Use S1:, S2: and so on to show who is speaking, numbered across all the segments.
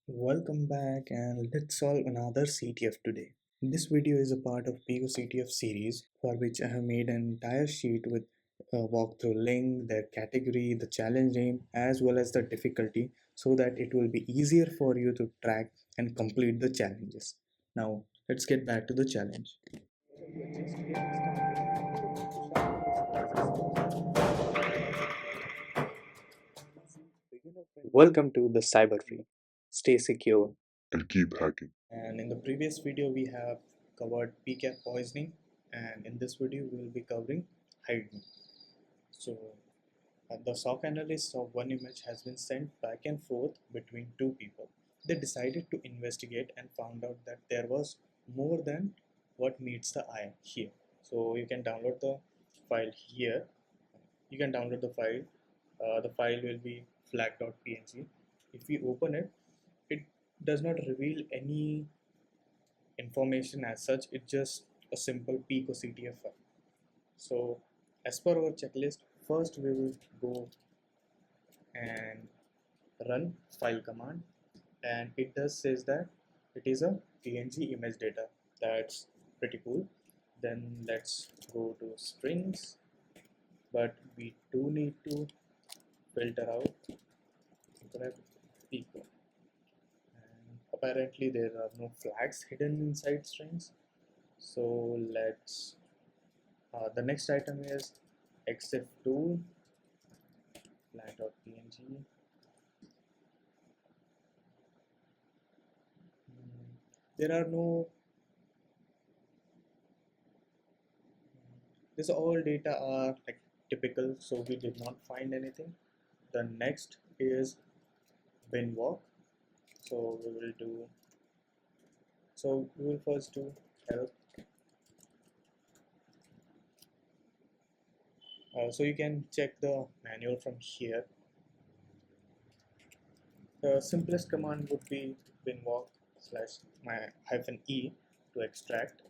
S1: Welcome back and let's solve another CTF today. This video is a part of picoCTF series for which I have made an entire sheet with a walkthrough link, the category, the challenge name as well as the difficulty so that it will be easier for you to track and complete the challenges. Now let's get back to the challenge. Welcome to the Cyber Free. Stay secure
S2: and keep hacking.
S1: And in the previous video we have covered PCAP poisoning, and in this video we will be covering hiding. So the SOC analyst of one image has been sent back and forth between two people. They decided to investigate and found out that there was more than what meets the eye here. So you can download the file here. You can download the file. The file will be flag.png. If we open it, it does not reveal any information as such. It's just a simple picoCTF file. So as per our checklist, first we will go and run file command, and it does says that it is a png image data. That's pretty cool. Then let's go to strings, but we do need to filter out grep pico, and apparently there are no flags hidden inside strings. So let's the next item is exif tool flag.png. There are no, this all data are like typical, so we did not find anything. The next is bin walk. So we will first do help. So you can check the manual from here. The simplest command would be bin walk slash my -e to extract,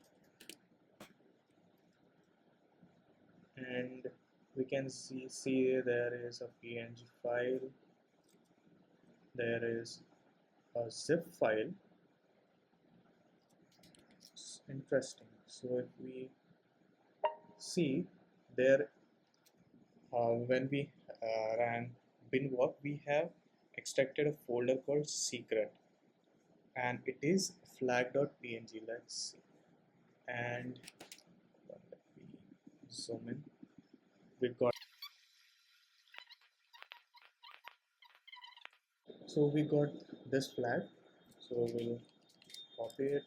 S1: and we can see there is a png file, there is a zip file. It's interesting. So if we see there, when we ran bin walk, we have extracted a folder called secret, and it is flag.png. Let's see, and let me zoom in. We got, so we got this flag. So we'll copy it,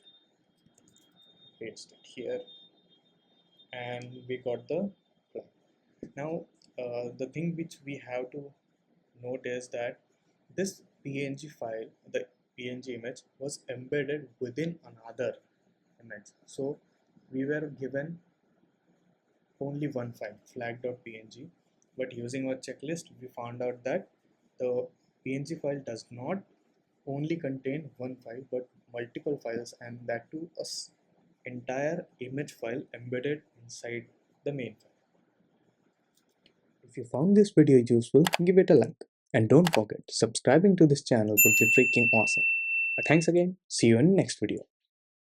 S1: paste it here, and we got the flag. Now the thing which we have to note is that this PNG file, the PNG image, was embedded within another image. So we were given only one file, flag.png, but using our checklist we found out that the PNG file does not only contain one file but multiple files, and that too a entire image file embedded inside the main file. If you found this video useful, give it a like. And don't forget, subscribing to this channel would be freaking awesome. Thanks again. See you in the next video.